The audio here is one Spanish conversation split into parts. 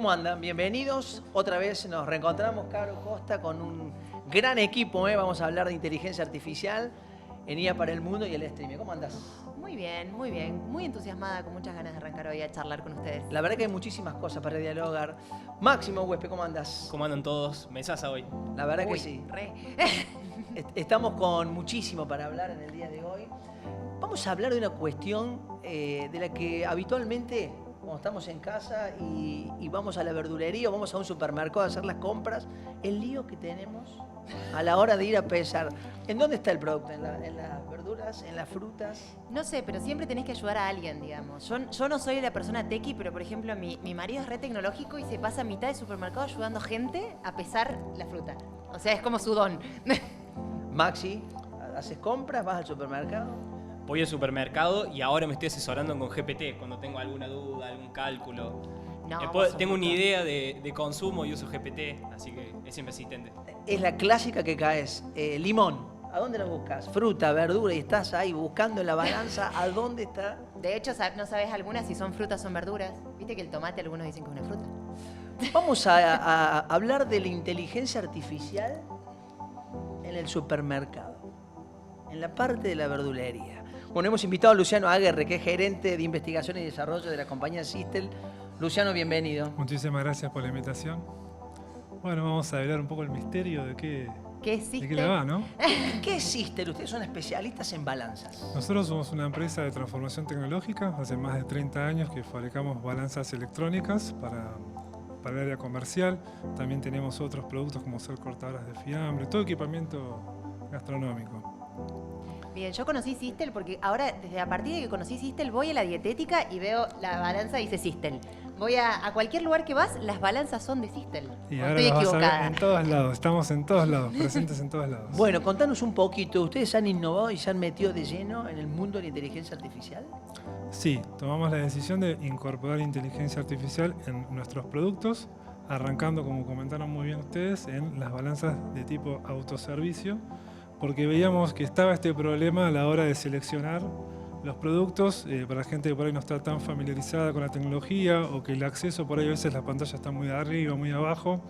¿Cómo andan? Bienvenidos. Otra vez nos reencontramos, Caro Costa, con un gran equipo. Vamos a hablar de inteligencia artificial en IA para el Mundo y el streaming. ¿Cómo andás? Muy bien, muy bien. Muy entusiasmada, con muchas ganas de arrancar hoy a charlar con ustedes. La verdad que hay muchísimas cosas para dialogar. Máximo Huespe, ¿cómo andás? ¿Cómo andan todos? Mesaza hoy. La verdad Uy, que sí. re. Estamos con muchísimo para hablar en el día de hoy. Vamos a hablar de una cuestión de la que habitualmente, cuando estamos en casa y vamos a la verdulería o vamos a un supermercado a hacer las compras, el lío que tenemos a la hora de ir a pesar. ¿En dónde está el producto? ¿En las verduras? ¿En las frutas? No sé, pero siempre tenés que ayudar a alguien, digamos. Yo no soy la persona tequi, pero por ejemplo mi marido es re tecnológico y se pasa mitad de supermercado ayudando gente a pesar la fruta. O sea, es como su don. Maxi, ¿haces compras? ¿Vas al supermercado? Voy al supermercado y ahora me estoy asesorando con GPT cuando tengo alguna duda, algún cálculo. No, Tengo una idea de consumo y uso GPT, así que es siempre asistente. Es la clásica que caes. Limón, ¿a dónde lo buscas? Fruta, verdura, y estás ahí buscando en la balanza a dónde está. De hecho, no sabes algunas si son frutas o son verduras. Viste que el tomate algunos dicen que es una fruta. Vamos a hablar de la inteligencia artificial en el supermercado, en la parte de la verdulería. Bueno, hemos invitado a Luciano Aguerre, que es gerente de investigación y desarrollo de la compañía Systel. Luciano, bienvenido. Muchísimas gracias por la invitación. Bueno, vamos a hablar un poco el misterio de ¿Qué de existe? qué le va, ¿no? ¿Qué es Systel? Ustedes son especialistas en balanzas. Nosotros somos una empresa de transformación tecnológica. Hace más de 30 años que fabricamos balanzas electrónicas para el área comercial. También tenemos otros productos como ser cortadoras de fiambre, todo equipamiento gastronómico. Bien, yo conocí Systel porque ahora, desde a partir de que conocí Systel, voy a la dietética y veo la balanza y dice Systel. Voy a cualquier lugar que vas, las balanzas son de Systel. Y ¿O ahora estoy las vas a ver equivocada? en todos lados. Estamos en todos lados, presentes en todos lados. Bueno, contanos un poquito. ¿Ustedes han innovado y se han metido de lleno en el mundo de la inteligencia artificial? Sí, tomamos la decisión de incorporar inteligencia artificial en nuestros productos, arrancando, como comentaron muy bien ustedes, en las balanzas de tipo autoservicio, porque veíamos que estaba este problema a la hora de seleccionar los productos para gente que por ahí no está tan familiarizada con la tecnología o que el acceso por ahí a veces la pantalla está muy arriba, muy abajo,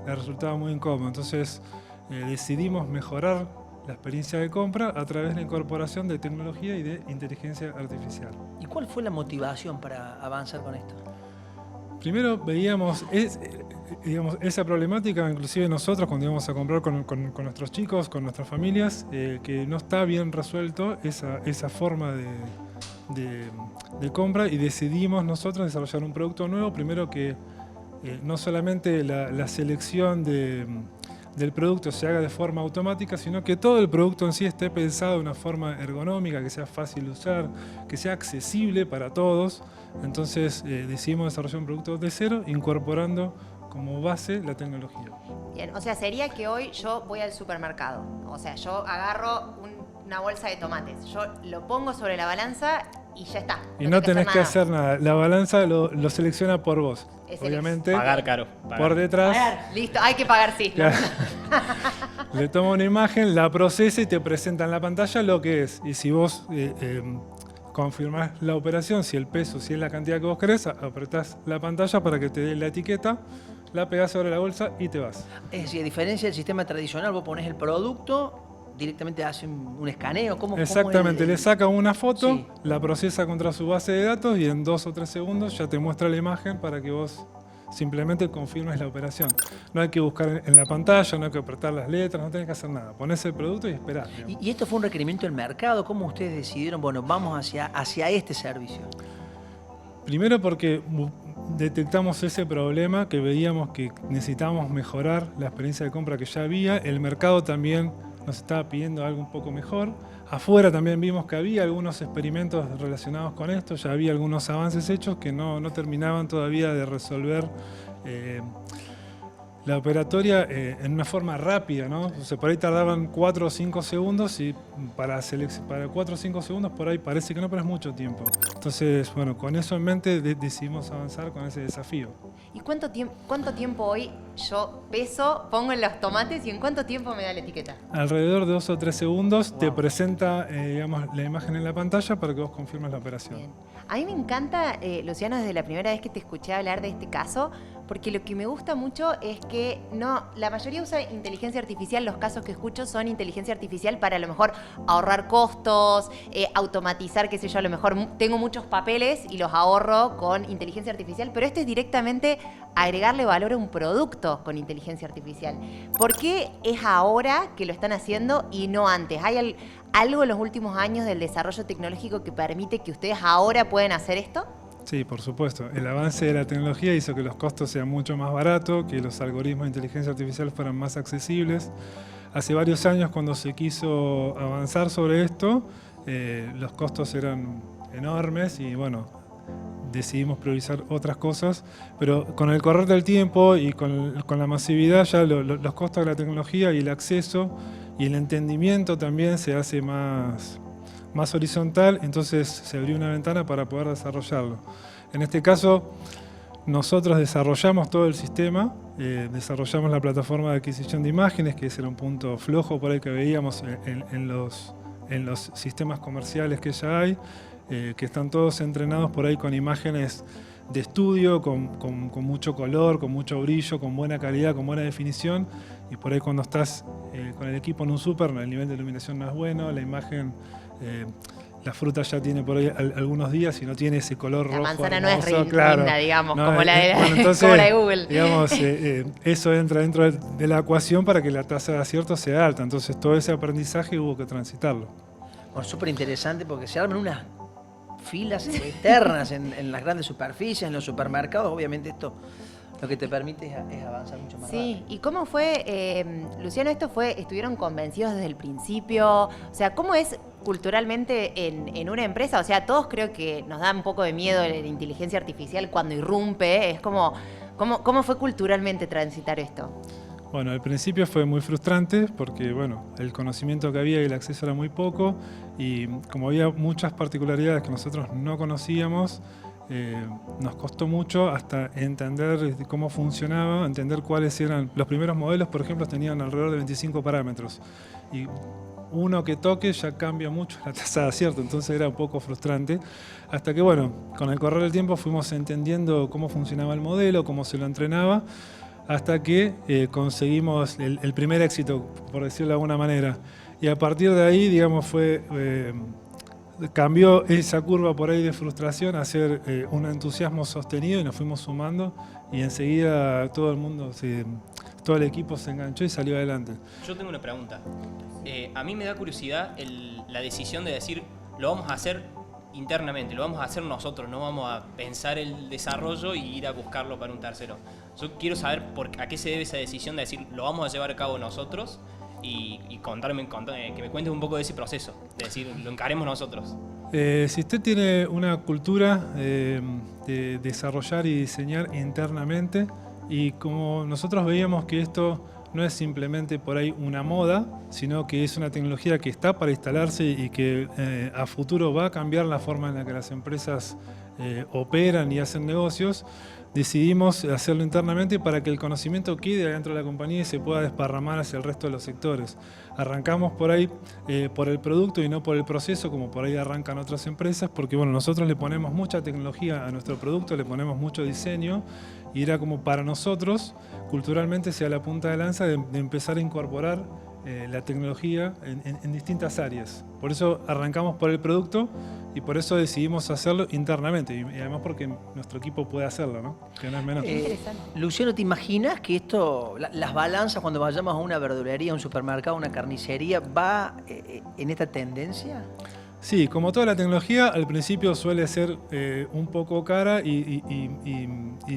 le resultaba muy incómodo. Entonces decidimos mejorar la experiencia de compra a través de la incorporación de tecnología y de inteligencia artificial. ¿Y cuál fue la motivación para avanzar con esto? Primero veíamos esa problemática, inclusive nosotros cuando íbamos a comprar con nuestros chicos, con nuestras familias, que no está bien resuelto esa forma de compra, y decidimos nosotros desarrollar un producto nuevo, primero que no solamente la selección del producto se haga de forma automática, sino que todo el producto en sí esté pensado de una forma ergonómica, que sea fácil de usar, que sea accesible para todos. Entonces decidimos desarrollar un producto de cero, incorporando como base la tecnología. Bien, o sea, sería que hoy yo voy al supermercado. O sea, yo agarro una bolsa de tomates, yo lo pongo sobre la balanza y ya está. Y no tenés que hacer nada. La balanza lo selecciona por vos. Es el Obviamente, Pagar caro. por detrás Pagar, listo, hay que pagar, sí. Claro. Le toma una imagen, la procesa y te presenta en la pantalla lo que es. Y si vos confirmás la operación, si el peso, si es la cantidad que vos querés, apretás la pantalla para que te dé la etiqueta, la pegás sobre la bolsa y te vas. Es decir, a diferencia del sistema tradicional, vos ponés el producto, directamente hace un escaneo. ¿Cómo Exactamente, le saca una foto, Sí. la procesa contra su base de datos y en 2 o 3 segundos ya te muestra la imagen para que vos simplemente confirmes la operación. No hay que buscar en la pantalla, no hay que apretar las letras, no tenés que hacer nada. Ponés el producto y esperás. ¿Y esto fue un requerimiento del mercado? ¿Cómo ustedes decidieron, bueno, vamos hacia este servicio? Primero porque detectamos ese problema, que veíamos que necesitábamos mejorar la experiencia de compra que ya había. El mercado también nos estaba pidiendo algo un poco mejor. Afuera también vimos que había algunos experimentos relacionados con esto, ya había algunos avances hechos que no terminaban todavía de resolver la operatoria en una forma rápida, ¿no? O sea, por ahí tardaban 4 o 5 segundos y para 4 o 5 segundos por ahí parece que no, pero es mucho tiempo. Entonces, bueno, con eso en mente decidimos avanzar con ese desafío. ¿Y cuánto tiempo hoy yo peso, pongo en los tomates y ¿en cuánto tiempo me da la etiqueta? Alrededor de 2 o 3 segundos te Wow. presenta digamos, la imagen en la pantalla para que vos confirmes la operación. Bien. A mí me encanta, Luciano, desde la primera vez que te escuché hablar de este caso, porque lo que me gusta mucho es que la mayoría usa inteligencia artificial, los casos que escucho son inteligencia artificial para a lo mejor ahorrar costos, automatizar, qué sé yo, a lo mejor tengo muchos papeles y los ahorro con inteligencia artificial, pero esto es directamente agregarle valor a un producto con inteligencia artificial. ¿Por qué es ahora que lo están haciendo y no antes? ¿Hay algo en los últimos años del desarrollo tecnológico que permite que ustedes ahora pueden hacer esto? Sí, por supuesto. El avance de la tecnología hizo que los costos sean mucho más baratos, que los algoritmos de inteligencia artificial fueran más accesibles. Hace varios años, cuando se quiso avanzar sobre esto, los costos eran enormes y bueno, decidimos priorizar otras cosas, pero con el correr del tiempo y con la masividad ya los costos de la tecnología y el acceso y el entendimiento también se hace más horizontal, entonces se abrió una ventana para poder desarrollarlo. En este caso, nosotros desarrollamos todo el sistema, desarrollamos la plataforma de adquisición de imágenes, que ese era un punto flojo por ahí que veíamos en los sistemas comerciales que ya hay, que están todos entrenados por ahí con imágenes de estudio, con mucho color, con mucho brillo, con buena calidad, con buena definición, y por ahí cuando estás con el equipo en un súper, el nivel de iluminación no es bueno, la imagen... la fruta ya tiene por ahí algunos días y no tiene ese color rojo. La manzana no hermoso, es linda, digamos, No, como la de bueno, entonces, como la de Google. Digamos, eso entra dentro de la ecuación para que la tasa de acierto sea alta. Entonces todo ese aprendizaje hubo que transitarlo. Bueno, súper interesante porque se arman unas filas eternas en las grandes superficies, en los supermercados. Obviamente esto lo que te permite es avanzar mucho más Sí, rápido. ¿y cómo fue, Luciano, estuvieron convencidos desde el principio? O sea, ¿cómo es culturalmente en una empresa? O sea, todos creo que nos da un poco de miedo la inteligencia artificial cuando irrumpe. Es como, ¿cómo fue culturalmente transitar esto? Bueno, al principio fue muy frustrante porque bueno, el conocimiento que había y el acceso era muy poco y como había muchas particularidades que nosotros no conocíamos, nos costó mucho hasta entender cómo funcionaba, entender cuáles eran. Los primeros modelos, por ejemplo, tenían alrededor de 25 parámetros y uno que toque ya cambia mucho la tasa de acierto, entonces era un poco frustrante. Hasta que bueno, con el correr del tiempo fuimos entendiendo cómo funcionaba el modelo, cómo se lo entrenaba, hasta que conseguimos el primer éxito, por decirlo de alguna manera. Y a partir de ahí, digamos, cambió esa curva por ahí de frustración a ser un entusiasmo sostenido y nos fuimos sumando y enseguida todo el mundo, todo el equipo se enganchó y salió adelante. Yo tengo una pregunta. A mí me da curiosidad la decisión de decir, lo vamos a hacer internamente, lo vamos a hacer nosotros, no vamos a pensar el desarrollo y ir a buscarlo para un tercero. Yo quiero saber a qué se debe esa decisión de decir, lo vamos a llevar a cabo nosotros y que me cuentes un poco de ese proceso, de decir, lo encaremos nosotros. Si usted tiene una cultura de desarrollar y diseñar internamente, y como nosotros veíamos que esto no es simplemente por ahí una moda, sino que es una tecnología que está para instalarse y que a futuro va a cambiar la forma en la que las empresas operan y hacen negocios, decidimos hacerlo internamente para que el conocimiento quede dentro de la compañía y se pueda desparramar hacia el resto de los sectores. Arrancamos por ahí por el producto y no por el proceso, como por ahí arrancan otras empresas, porque bueno, nosotros le ponemos mucha tecnología a nuestro producto, le ponemos mucho diseño, y era como para nosotros, culturalmente, sea la punta de lanza de empezar a incorporar la tecnología en distintas áreas. Por eso arrancamos por el producto y por eso decidimos hacerlo internamente, y además porque nuestro equipo puede hacerlo, ¿no? Que no es menos. Interesante. Luciano, ¿te imaginas que esto, las balanzas cuando vayamos a una verdulería, un supermercado, una carnicería, va en esta tendencia? Sí, como toda la tecnología, al principio suele ser un poco cara y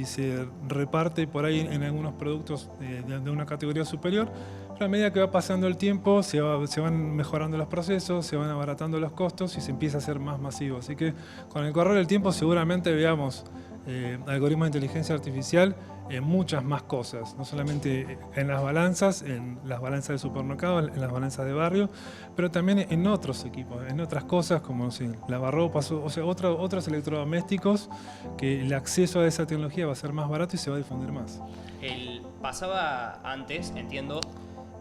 se reparte por ahí en algunos productos de una categoría superior, pero a medida que va pasando el tiempo se van mejorando los procesos, se van abaratando los costos y se empieza a ser más masivo. Así que con el correr del tiempo seguramente veamos algoritmos de inteligencia artificial en muchas más cosas, no solamente en las balanzas de supermercado, en las balanzas de barrio, pero también en otros equipos, en otras cosas como lavarropas, o sea, otros electrodomésticos, que el acceso a esa tecnología va a ser más barato y se va a difundir más. Pasaba antes, entiendo,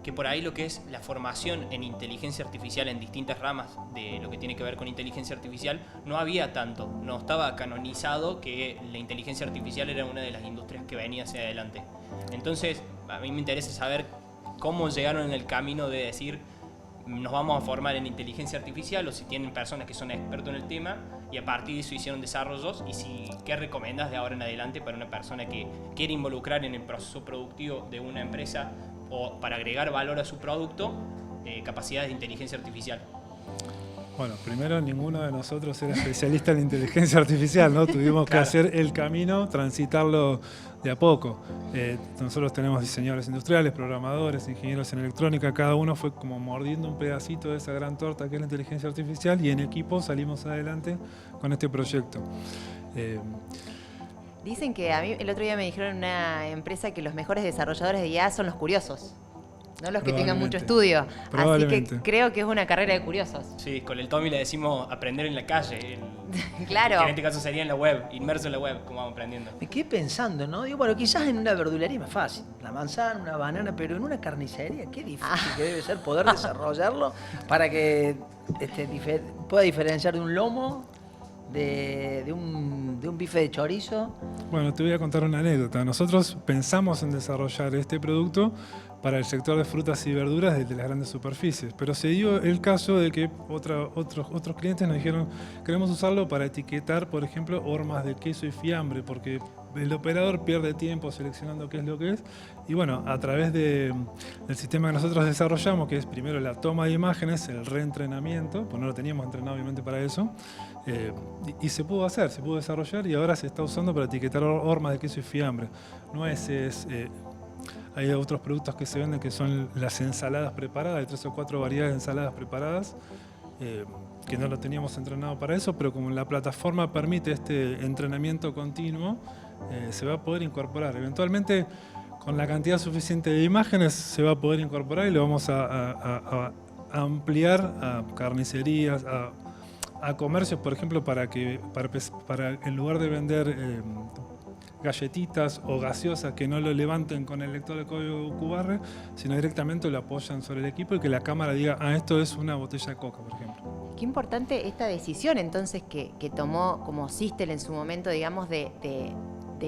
que por ahí lo que es la formación en inteligencia artificial en distintas ramas de lo que tiene que ver con inteligencia artificial, no había tanto, no estaba canonizado que la inteligencia artificial era una de las industrias que venía hacia adelante. Entonces, a mí me interesa saber cómo llegaron en el camino de decir, nos vamos a formar en inteligencia artificial, o si tienen personas que son expertos en el tema, y a partir de eso hicieron desarrollos, y qué recomiendas de ahora en adelante para una persona que quiere involucrar en el proceso productivo de una empresa o para agregar valor a su producto, capacidades de inteligencia artificial. Bueno, primero ninguno de nosotros era especialista en inteligencia artificial, ¿no? Tuvimos que hacer el camino, transitarlo de a poco. Nosotros tenemos diseñadores industriales, programadores, ingenieros en electrónica, cada uno fue como mordiendo un pedacito de esa gran torta que es la inteligencia artificial, y en equipo salimos adelante con este proyecto. Dicen que a mí el otro día me dijeron en una empresa que los mejores desarrolladores de IA son los curiosos, no los que tengan mucho estudio. Así que creo que es una carrera de curiosos. Sí, con el Tommy le decimos aprender en la calle. Claro. Que en este caso sería en la web, inmerso en la web, como vamos aprendiendo. Me quedé pensando, ¿no? Digo, bueno, quizás en una verdulería es más fácil. La manzana, una banana, pero en una carnicería, qué difícil que debe ser poder desarrollarlo para que pueda diferenciar de un lomo, de un bife de chorizo. Bueno, te voy a contar una anécdota. Nosotros pensamos en desarrollar este producto para el sector de frutas y verduras de las grandes superficies, pero se dio el caso de que otros clientes nos dijeron, queremos usarlo para etiquetar, por ejemplo, hormas de queso y fiambre, porque el operador pierde tiempo seleccionando qué es lo que es. Y bueno, a través del sistema que nosotros desarrollamos, que es primero la toma de imágenes, el reentrenamiento, pues no lo teníamos entrenado obviamente para eso, y se pudo desarrollar, y ahora se está usando para etiquetar hormas de queso y fiambre. Nueces, hay otros productos que se venden que son las ensaladas preparadas, hay 3 o 4 variedades de ensaladas preparadas, que no lo teníamos entrenado para eso, pero como la plataforma permite este entrenamiento continuo, se va a poder incorporar. Eventualmente, con la cantidad suficiente de imágenes, se va a poder incorporar y lo vamos a ampliar a carnicerías, a comercios, por ejemplo, para en lugar de vender galletitas o gaseosas que no lo levanten con el lector de código QR, sino directamente lo apoyan sobre el equipo y que la cámara diga, esto es una botella de coca, por ejemplo. Qué importante esta decisión entonces que tomó como Systel en su momento, digamos, de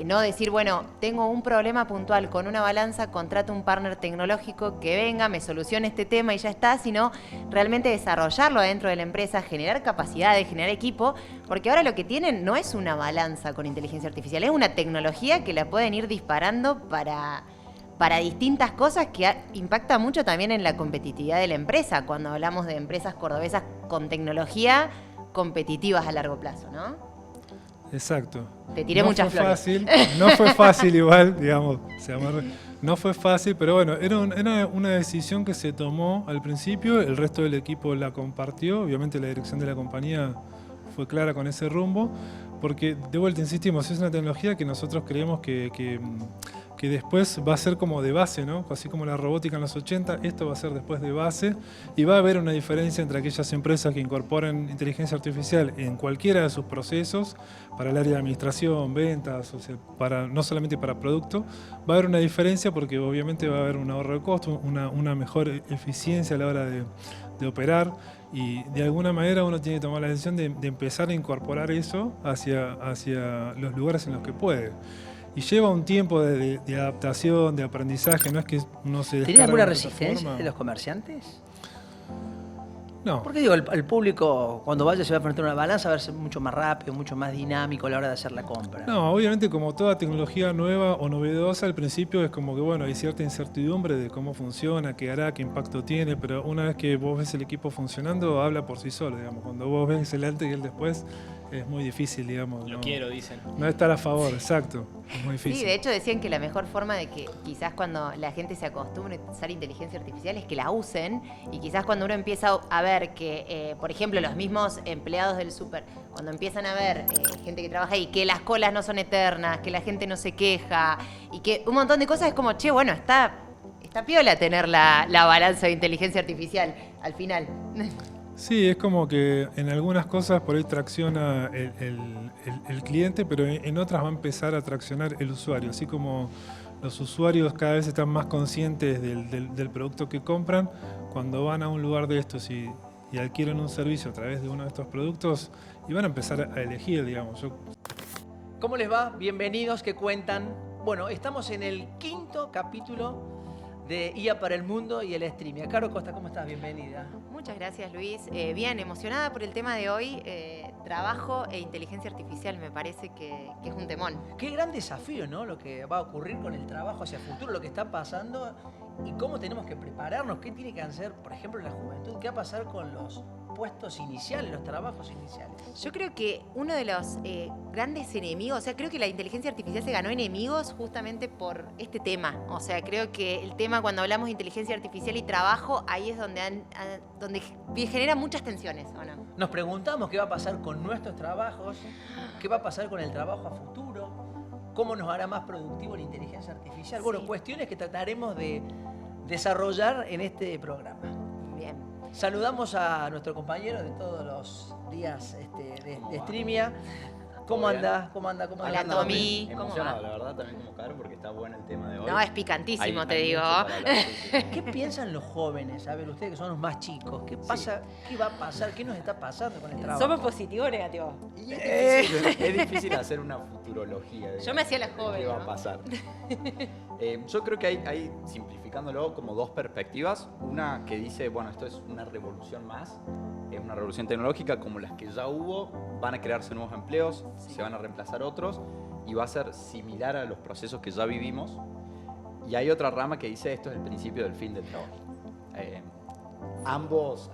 no decir, bueno, tengo un problema puntual con una balanza, contrato un partner tecnológico que venga, me solucione este tema y ya está, sino realmente desarrollarlo dentro de la empresa, generar capacidades, generar equipo, porque ahora lo que tienen no es una balanza con inteligencia artificial, es una tecnología que la pueden ir disparando para distintas cosas que impacta mucho también en la competitividad de la empresa, cuando hablamos de empresas cordobesas con tecnología competitivas a largo plazo, ¿no? Exacto. Te tiré muchas flores. No fue fácil igual, digamos, no fue fácil, pero bueno, era una decisión que se tomó al principio, el resto del equipo la compartió, obviamente la dirección de la compañía fue clara con ese rumbo, porque de vuelta insistimos, es una tecnología que nosotros creemos que después va a ser como de base, ¿no? Así como la robótica en los 80, esto va a ser después de base, y va a haber una diferencia entre aquellas empresas que incorporen inteligencia artificial en cualquiera de sus procesos, para el área de administración, ventas, o sea, no solamente para producto, va a haber una diferencia porque obviamente va a haber un ahorro de costos, una mejor eficiencia a la hora de operar, y de alguna manera uno tiene que tomar la decisión de empezar a incorporar eso hacia los lugares en los que puede. Y lleva un tiempo de adaptación, de aprendizaje, no es que uno se descarga. ¿Tenés alguna resistencia de los comerciantes? No. Porque digo, el público cuando vaya se va a enfrentar a una balanza, va a ser mucho más rápido, mucho más dinámico a la hora de hacer la compra. No, obviamente como toda tecnología nueva o novedosa, al principio es como que bueno, hay cierta incertidumbre de cómo funciona, qué hará, qué impacto tiene, pero una vez que vos ves el equipo funcionando, habla por sí solo, digamos. Cuando vos ves el antes y el después, es muy difícil, digamos. Lo quiero, dicen. No estar a favor, exacto. Es muy difícil. Sí, de hecho decían que la mejor forma de que quizás cuando la gente se acostumbre a usar inteligencia artificial es que la usen, y quizás cuando uno empieza a ver ver que, por ejemplo, los mismos empleados del súper, cuando empiezan a ver gente que trabaja ahí, que las colas no son eternas, que la gente no se queja y que un montón de cosas, es como, che, bueno, está piola tener la balanza de inteligencia artificial al final. Sí, es como que en algunas cosas por ahí tracciona el cliente, pero en otras va a empezar a traccionar el usuario. Así como los usuarios cada vez están más conscientes del producto que compran, cuando van a un lugar de estos y adquieren un servicio a través de uno de estos productos, y van a empezar a elegir, digamos. ¿Cómo les va? Bienvenidos, ¿qué cuentan? Bueno, estamos en el 5º capítulo de IA para el Mundo y el Streaming. Caro Costa, ¿cómo estás? Bienvenida. Muchas gracias, Luis. Bien, emocionada por el tema de hoy. Trabajo e inteligencia artificial, me parece que es un temón. Qué gran desafío, ¿no? Lo que va a ocurrir con el trabajo hacia el futuro, lo que está pasando y cómo tenemos que prepararnos, qué tiene que hacer, por ejemplo, la juventud, qué va a pasar con los puestos iniciales, los trabajos iniciales. Yo creo que uno de los grandes enemigos, o sea, creo que la inteligencia artificial se ganó enemigos justamente por este tema. O sea, creo que el tema cuando hablamos de inteligencia artificial y trabajo, ahí es donde genera muchas tensiones, ¿o no? Nos preguntamos qué va a pasar con nuestros trabajos, qué va a pasar con el trabajo a futuro, cómo nos hará más productivo la inteligencia artificial. Bueno, Sí. cuestiones que trataremos de desarrollar en este programa. Bien. Saludamos a nuestro compañero de todos los días de Streamia. ¿Cómo ¿Todo bien? anda? ¿Cómo anda? ¿Cómo Hola, anda? Tommy. ¿Cómo Emocionado, va? la verdad, también como Caro, porque está bueno el tema de hoy. No, es picantísimo, Hay te digo. mucho para hablar, sí, sí. ¿Qué piensan los jóvenes? A ver, ustedes que son los más chicos, ¿qué pasa? ¿Qué va a pasar? ¿Qué nos está pasando con el trabajo? ¿Somos positivos o negativos? Y es difícil hacer una futurología. Yo me hacía la de joven, ¿Qué va ¿no? a pasar? Yo creo que hay, simplificándolo, como dos perspectivas. Una que dice, bueno, esto es una revolución más, es una revolución tecnológica como las que ya hubo, van a crearse nuevos empleos, se van a reemplazar otros y va a ser similar a los procesos que ya vivimos. Y hay otra rama que dice, esto es el principio del fin del trabajo. Ambos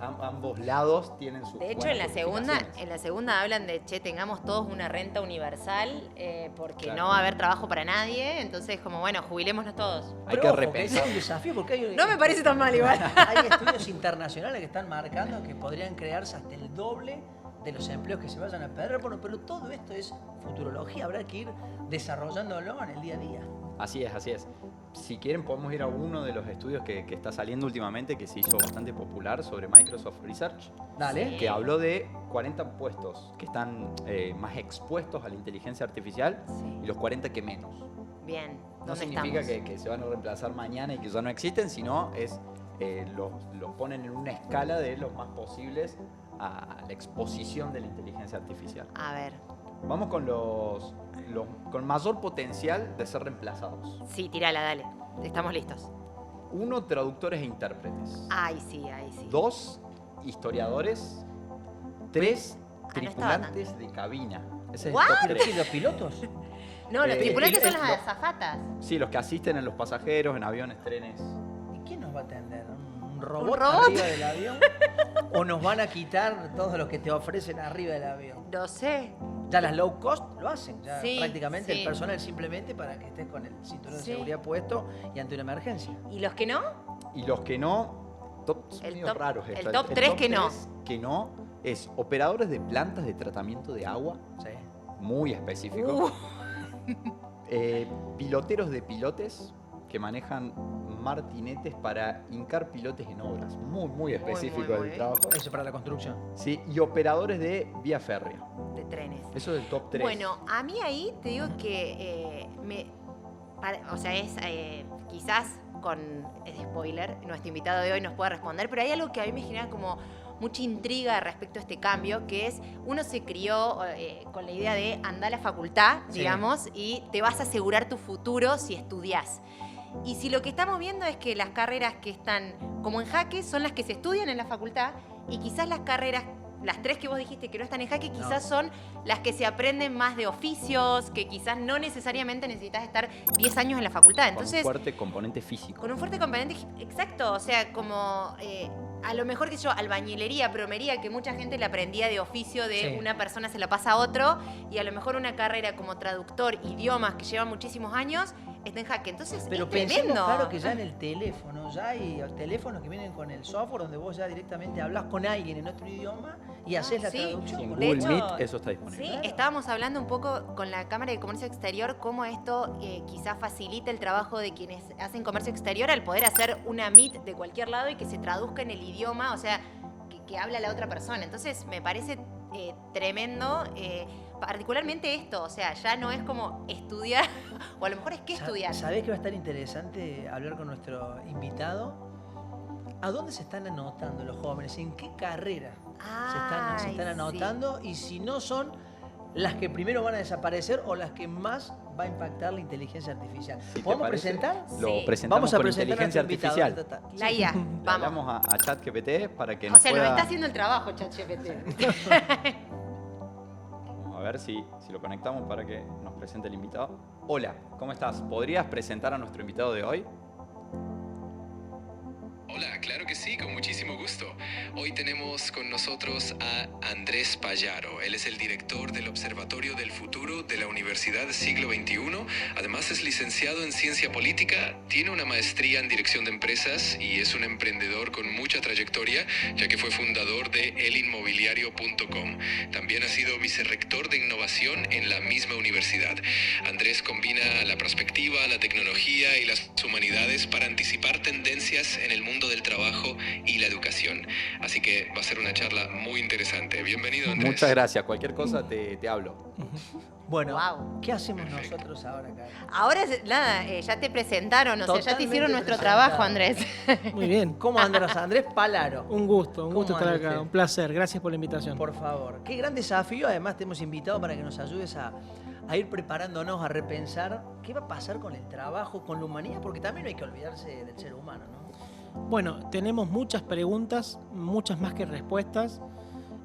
lados tienen su. De hecho, en la segunda hablan de, che, tengamos todos una renta universal porque Claro. no va a haber trabajo para nadie. Entonces, como, bueno, jubilémonos todos. Hay Pero que ojo, repensar. es un desafío porque hay, No me parece tan mal igual. hay estudios internacionales que están marcando que podrían crearse hasta el doble de los empleos que se vayan a perder. Bueno, pero todo esto es futurología, habrá que ir desarrollándolo en el día a día. Así es, así es. Si quieren podemos ir a uno de los estudios que está saliendo últimamente, que se hizo bastante popular sobre Microsoft Research, Dale. Sí. que habló de 40 puestos que están más expuestos a la inteligencia artificial Sí. y los 40 que menos. Bien, No ¿dónde significa estamos? que se van a reemplazar mañana y que ya no existen, sino los ponen en una escala de los más posibles a la exposición de la inteligencia artificial. A ver, Vamos con los con mayor potencial de ser reemplazados. sí, tirala, dale. Estamos listos. 1, traductores e intérpretes. Ay, sí, ay, sí. 2, historiadores. 3, no estaba tan- tripulantes de cabina. Ese es ¿What? el top ¿Pero 3. qué, los pilotos? No, los Eh, tripulantes son lo- las azafatas. Sí, los que asisten en los pasajeros, en aviones, trenes. ¿Y quién nos va a atender? ¿Un robot, robot? arriba del avión? ¿O nos van a quitar todos los que te ofrecen arriba del avión? No sé. Ya las low cost lo hacen, ya Sí, prácticamente sí. el personal simplemente para que estés con el cinturón de Sí. seguridad puesto y ante una emergencia. ¿Y los que no? Y los que no, son El medio top- raros el esto. top tres que no. Que no es operadores de plantas de tratamiento de agua, Sí. Uh. muy específico. Piloteros de pilotes que manejan martinetes para hincar pilotes en obras. Muy, muy específico muy el bien. trabajo. Eso para la construcción. Sí, y operadores de vía férrea. De trenes. Eso es el top 3. Bueno, a mí ahí te digo que o sea, es quizás con spoiler, nuestro invitado de hoy nos puede responder, pero hay algo que a mí me genera como mucha intriga respecto a este cambio, que es, uno se crió con la idea de andar a la facultad, Sí. digamos, y te vas a asegurar tu futuro si estudias. Y si lo que estamos viendo es que las carreras que están como en jaque son las que se estudian en la facultad, y quizás las carreras, las 3 que vos dijiste que no están en jaque, quizás son las que se aprenden más de oficios, que quizás no necesariamente necesitas estar 10 años en la facultad. Entonces, con un fuerte componente físico. con un fuerte componente, exacto, o sea, como a lo mejor que yo, albañilería, plomería, que mucha gente la aprendía de oficio de Sí. una persona se la pasa a otro, y a lo mejor una carrera como traductor, idiomas, que lleva muchísimos años, está en jaque. Entonces Pero es pensemos, tremendo. claro, que ya en el teléfono, ya hay teléfonos que vienen con el software donde vos ya directamente hablas con alguien en otro idioma y haces la sí. traducción. En con De Google hecho, Meet eso está disponible. Sí, Claro. estábamos hablando un poco con la Cámara de Comercio Exterior cómo esto quizás facilita el trabajo de quienes hacen comercio exterior al poder hacer una Meet de cualquier lado y que se traduzca en el idioma, o sea, que habla la otra persona. Entonces me parece tremendo, particularmente esto, o sea, ya no es como estudiar, o a lo mejor es que estudiar. ¿Sabés que va a estar interesante hablar con nuestro invitado? ¿A dónde se están anotando los jóvenes? ¿En qué carrera se están Ay, anotando? Y si no son las que primero van a desaparecer o las que más va a impactar la inteligencia artificial. Si te ¿Podemos parece, presentar? Lo Sí. presentamos Vamos a con presentar a inteligencia nuestro invitado. artificial. La IA, Le vamos. hablamos a ChatGPT para que O nos sea, pueda... nos está haciendo el trabajo, ChatGPT. Vamos a ver si lo conectamos para que nos presente el invitado. Hola, ¿cómo estás? ¿Podrías presentar a nuestro invitado de hoy? Hola, claro que sí, con muchísimo gusto. Hoy tenemos con nosotros a Andrés Payaro. Él es el director del Observatorio del Futuro de la Universidad Siglo XXI. Además es licenciado en Ciencia Política, tiene una maestría en Dirección de Empresas y es un emprendedor con mucha trayectoria, ya que fue fundador de elinmobiliario.com. También ha sido vicerrector de Innovación en la misma universidad. Andrés combina la perspectiva, la tecnología y las humanidades para anticipar tendencias en el mundo del trabajo y la educación. Así que va a ser una charla muy interesante. Bienvenido, Andrés. Muchas gracias. Cualquier cosa te hablo. Bueno, Wow. ¿qué hacemos nosotros ahora acá? Ahora, nada, ya te presentaron, o sea, ya te Totalmente hicieron nuestro presentado. trabajo, Andrés. Muy bien. ¿Cómo andas, Andrés Palaro? Un gusto ¿Cómo estar anda acá. usted? Un placer. Gracias por la invitación. Por favor. Qué gran desafío. Además, te hemos invitado para que nos ayudes a ir preparándonos, a repensar qué va a pasar con el trabajo, con la humanidad, porque también no hay que olvidarse del ser humano, ¿no? Bueno, tenemos muchas preguntas, muchas más que respuestas.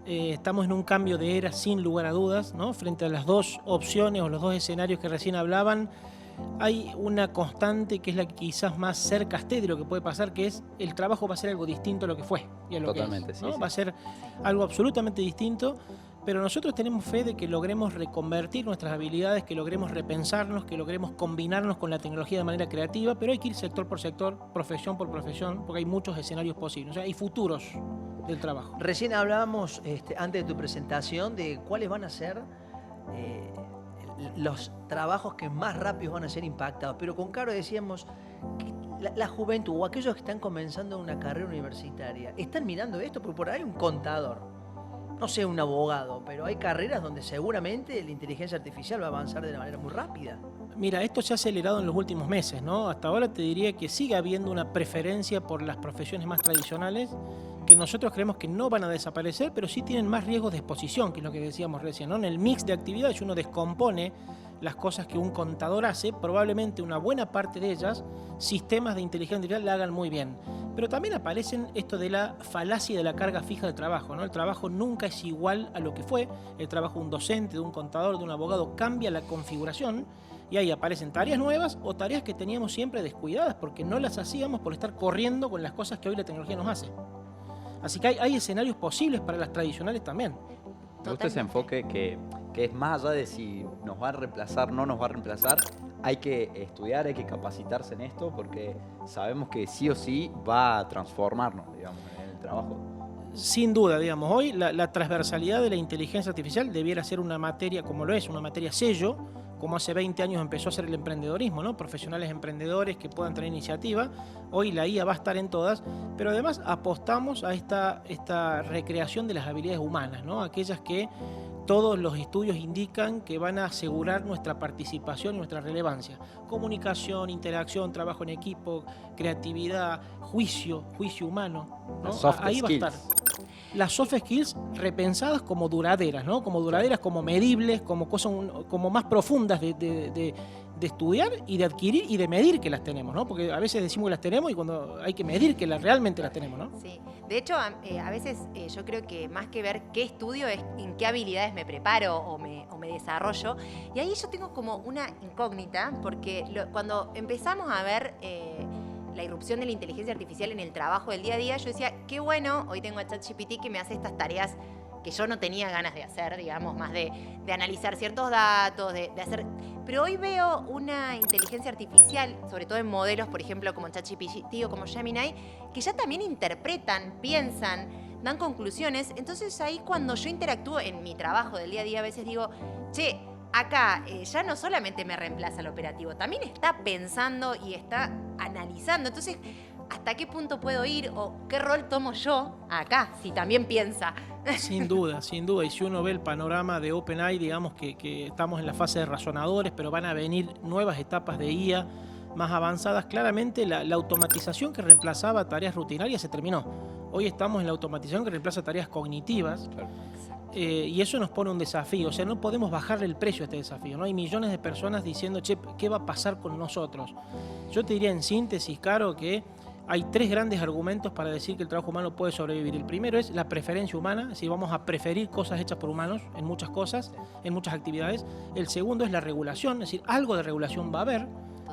Estamos en un cambio de era sin lugar a dudas, ¿no? Frente a las dos opciones o los dos escenarios que recién hablaban, hay una constante que es la que quizás más cerca esté de lo que puede pasar, que es el trabajo va a ser algo distinto a lo que fue y a lo Totalmente, que es, sí, ¿no? sí. Va a ser algo absolutamente distinto, pero nosotros tenemos fe de que logremos reconvertir nuestras habilidades, que logremos repensarnos, que logremos combinarnos con la tecnología de manera creativa, pero hay que ir sector por sector, profesión por profesión, porque hay muchos escenarios posibles, o sea, hay futuros del trabajo. Recién hablábamos, antes de tu presentación, de cuáles van a ser los trabajos que más rápido van a ser impactados. Pero con Caro decíamos que la juventud o aquellos que están comenzando una carrera universitaria, ¿están mirando esto? Porque por ahí hay un contador, no sé, un abogado, pero hay carreras donde seguramente la inteligencia artificial va a avanzar de una manera muy rápida. Mira, esto se ha acelerado en los últimos meses, ¿no? Hasta ahora te diría que sigue habiendo una preferencia por las profesiones más tradicionales, que nosotros creemos que no van a desaparecer, pero sí tienen más riesgos de exposición, que es lo que decíamos recién, ¿no? En el mix de actividades uno descompone las cosas que un contador hace, probablemente una buena parte de ellas, sistemas de inteligencia artificial la hagan muy bien. Pero también aparecen esto de la falacia de la carga fija del trabajo, ¿no? El trabajo nunca es igual a lo que fue. El trabajo de un docente, de un contador, de un abogado cambia la configuración y ahí aparecen tareas nuevas o tareas que teníamos siempre descuidadas porque no las hacíamos por estar corriendo con las cosas que hoy la tecnología nos hace. Así que hay escenarios posibles para las tradicionales también. Me gusta ese enfoque que es más allá de si nos va a reemplazar, no nos va a reemplazar. Hay que estudiar, hay que capacitarse en esto porque sabemos que sí o sí va a transformarnos, digamos, en el trabajo. Sin duda, digamos, hoy la transversalidad de la inteligencia artificial debiera ser una materia, como lo es, una materia sello, como hace 20 años empezó a ser el emprendedorismo, ¿no? Profesionales emprendedores que puedan tener iniciativa. Hoy la IA va a estar en todas, pero además apostamos a esta recreación de las habilidades humanas, ¿no? Aquellas que todos los estudios indican que van a asegurar nuestra participación y nuestra relevancia. Comunicación, interacción, trabajo en equipo, creatividad, juicio humano, ¿no? Soft Ahí va a skills. estar. Las soft skills repensadas como duraderas, ¿no? Como duraderas, como medibles, como cosas como más profundas de estudiar y de adquirir y de medir que las tenemos, ¿no? Porque a veces decimos que las tenemos y cuando hay que medir que realmente las tenemos, ¿no? Sí, de hecho a veces yo creo que más que ver qué estudio es en qué habilidades me preparo o me desarrollo. Y ahí yo tengo como una incógnita porque cuando empezamos a ver la irrupción de la inteligencia artificial en el trabajo del día a día, yo decía, qué bueno, hoy tengo a ChatGPT que me hace estas tareas que yo no tenía ganas de hacer, digamos, más de analizar ciertos datos, de hacer... Pero hoy veo una inteligencia artificial, sobre todo en modelos, por ejemplo, como ChatGPT o como Gemini, que ya también interpretan, piensan, dan conclusiones. Entonces ahí cuando yo interactúo en mi trabajo del día a día, a veces digo, che, acá ya no solamente me reemplaza el operativo, también está pensando y está analizando. Entonces, ¿hasta qué punto puedo ir o qué rol tomo yo acá, si también piensa? Sin duda, sin duda. Y si uno ve el panorama de OpenAI, digamos que estamos en la fase de razonadores, pero van a venir nuevas etapas de IA más avanzadas. Claramente la automatización que reemplazaba tareas rutinarias se terminó. Hoy estamos en la automatización que reemplaza tareas cognitivas. Claro. Y eso nos pone un desafío. O sea, no podemos bajarle el precio a este desafío. ¿No? Hay millones de personas diciendo, che, ¿qué va a pasar con nosotros? Yo te diría en síntesis, Caro, que hay 3 grandes argumentos para decir que el trabajo humano puede sobrevivir. El primero es la preferencia humana, es decir, vamos a preferir cosas hechas por humanos en muchas cosas, en muchas actividades. El segundo es la regulación, es decir, algo de regulación va a haber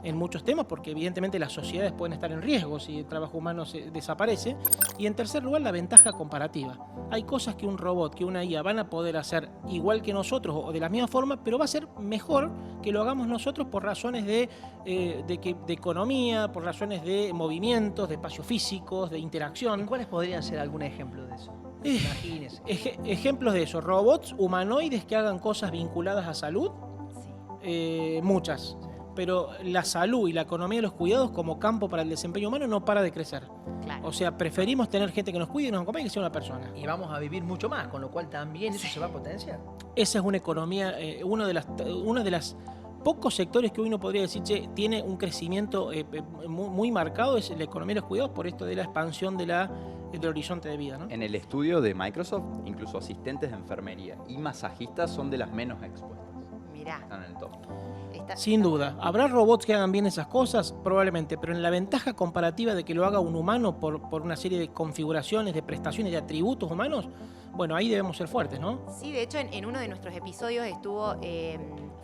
en muchos temas, porque evidentemente las sociedades pueden estar en riesgo si el trabajo humano desaparece. Y en tercer lugar, la ventaja comparativa. Hay cosas que un robot, que una IA van a poder hacer igual que nosotros o de la misma forma, pero va a ser mejor que lo hagamos nosotros por razones de economía, por razones de movimientos, de espacios físicos, de interacción. ¿Y cuáles podrían ser algún ejemplo de eso? Imagínese. Ejemplos de eso, robots humanoides que hagan cosas vinculadas a salud, muchas. Pero la salud y la economía de los cuidados como campo para el desempeño humano no para de crecer. Claro. O sea, preferimos tener gente que nos cuide y nos acompañe que sea una persona. Y vamos a vivir mucho más, con lo cual también eso se va a potenciar. Esa es una economía, uno de las pocos sectores que hoy uno podría decir, che, tiene un crecimiento muy marcado, es la economía de los cuidados por esto de la expansión del horizonte de vida, ¿no? En el estudio de Microsoft, incluso asistentes de enfermería y masajistas son de las menos expuestas. Mirá. Están en el top. Sin duda. ¿Habrá robots que hagan bien esas cosas? Probablemente, pero en la ventaja comparativa de que lo haga un humano por una serie de configuraciones, de prestaciones, de atributos humanos, bueno, ahí debemos ser fuertes, ¿no? Sí, de hecho, en uno de nuestros episodios estuvo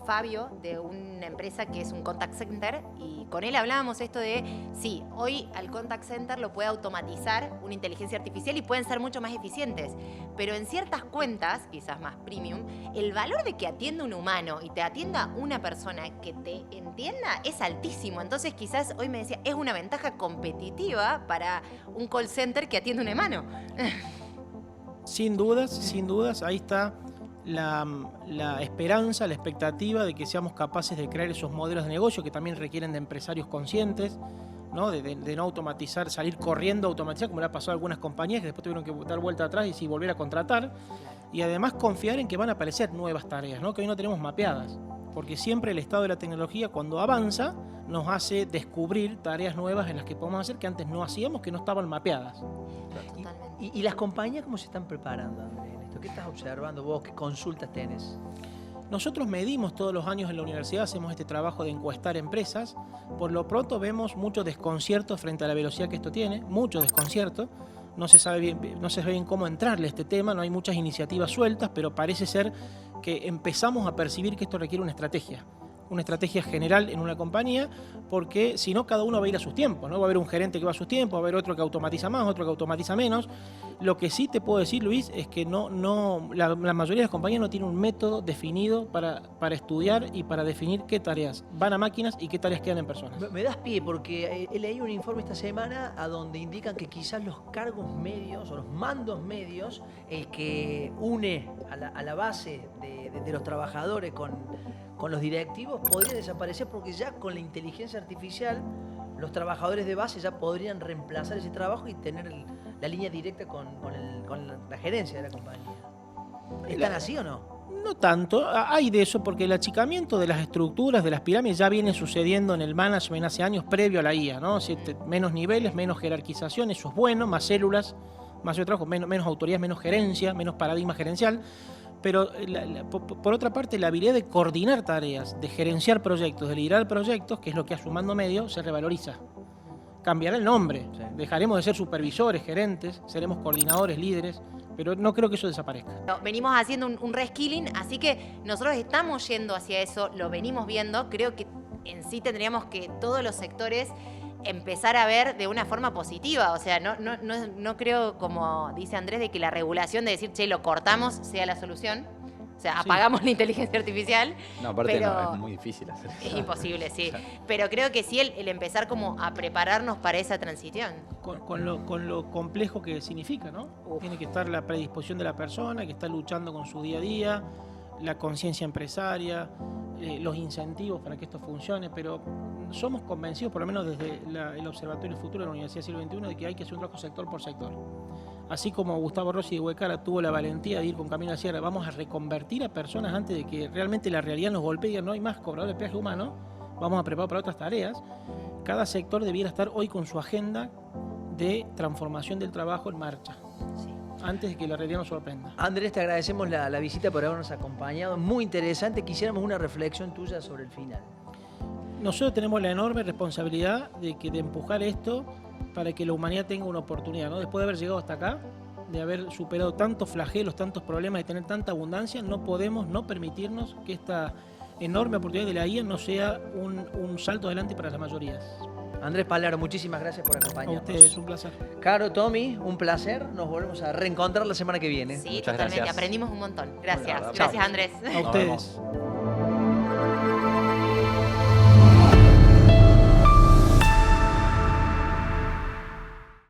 Fabio, de una empresa que es un contact center, y con él hablábamos esto de, sí, hoy al contact center lo puede automatizar una inteligencia artificial y pueden ser mucho más eficientes, pero en ciertas cuentas, quizás más premium, el valor de que atienda un humano y te atienda una persona que te entienda es altísimo. Entonces quizás hoy me decía, es una ventaja competitiva para un call center que atiende un humano. Sin dudas, ahí está la esperanza, la expectativa de que seamos capaces de crear esos modelos de negocio que también requieren de empresarios conscientes, ¿no? De no automatizar, salir corriendo a automatizar, como le ha pasado a algunas compañías que después tuvieron que dar vuelta atrás y sí, volver a contratar. Y además confiar en que van a aparecer nuevas tareas, ¿no? Que hoy no tenemos mapeadas. Porque siempre el estado de la tecnología, cuando avanza, nos hace descubrir tareas nuevas en las que podemos hacer que antes no hacíamos, que no estaban mapeadas. Totalmente. ¿Y las compañías cómo se están preparando, Andrés, en esto? ¿Qué estás observando vos? ¿Qué consultas tenés? Nosotros medimos todos los años en la universidad, hacemos este trabajo de encuestar empresas. Por lo pronto vemos mucho desconcierto frente a la velocidad que esto tiene, mucho desconcierto. No se sabe bien cómo entrarle a este tema, no hay muchas iniciativas sueltas, pero parece ser que empezamos a percibir que esto requiere una estrategia general en una compañía, porque si no cada uno va a ir a sus tiempos, ¿no? Va a haber un gerente que va a sus tiempos, va a haber otro que automatiza más, otro que automatiza menos. Lo que sí te puedo decir, Luis, es que la mayoría de las compañías no tienen un método definido para estudiar y para definir qué tareas van a máquinas y qué tareas quedan en personas. Me das pie porque leí un informe esta semana a donde indican que quizás los cargos medios o los mandos medios, el que une a la base de los trabajadores con los directivos, podría desaparecer porque ya con la inteligencia artificial los trabajadores de base ya podrían reemplazar ese trabajo y tener la línea directa con la gerencia de la compañía. ¿Están así o no? No tanto, hay de eso porque el achicamiento de las estructuras, de las pirámides ya viene sucediendo en el management hace años previo a la IA, ¿no? Menos niveles, menos jerarquización, eso es bueno, más células, más trabajo, menos autoridad, menos gerencia, menos paradigma gerencial. Pero por otra parte, la habilidad de coordinar tareas, de gerenciar proyectos, de liderar proyectos, que es lo que hace un mando medio, se revaloriza. Cambiará el nombre, sí. Dejaremos de ser supervisores, gerentes, seremos coordinadores, líderes, pero no creo que eso desaparezca. Venimos haciendo un reskilling, así que nosotros estamos yendo hacia eso, lo venimos viendo. Creo que en sí tendríamos que todos los sectores empezar a ver de una forma positiva. O sea, no creo, como dice Andrés, de que la regulación de decir, che, lo cortamos, sea la solución, sea, Sí. apagamos la inteligencia artificial. No, aparte pero no, es muy difícil hacer eso. es imposible, sí. Pero creo que sí el empezar como a prepararnos para esa transición. Con lo complejo que significa, ¿no? Uf. Tiene que estar la predisposición de la persona, que está luchando con su día a día, la conciencia empresaria, los incentivos para que esto funcione, pero somos convencidos, por lo menos desde el Observatorio del Futuro de la Universidad Siglo XXI, de que hay que hacer un trabajo sector por sector. Así como Gustavo Rossi de Huecara tuvo la valentía de ir con Camino a la Sierra, vamos a reconvertir a personas antes de que realmente la realidad nos golpee y digan, no hay más cobradores de peaje humano, vamos a preparar para otras tareas. Cada sector debiera estar hoy con su agenda de transformación del trabajo en marcha, antes de que la realidad nos sorprenda. Andrés, te agradecemos la visita por habernos acompañado. Muy interesante. Quisiéramos una reflexión tuya sobre el final. Nosotros tenemos la enorme responsabilidad de empujar esto para que la humanidad tenga una oportunidad, ¿no? Después de haber llegado hasta acá, de haber superado tantos flagelos, tantos problemas, de tener tanta abundancia, no podemos no permitirnos que esta enorme oportunidad de la IA no sea un salto adelante para las mayorías. Andrés Pallaro, muchísimas gracias por A acompañarnos. ustedes, un placer. Caro, Tommy, un placer. Nos volvemos a reencontrar la semana que viene. Sí, Muchas totalmente. gracias. Aprendimos un montón. Gracias. Chao. Gracias, Andrés. A Nos ustedes. vemos.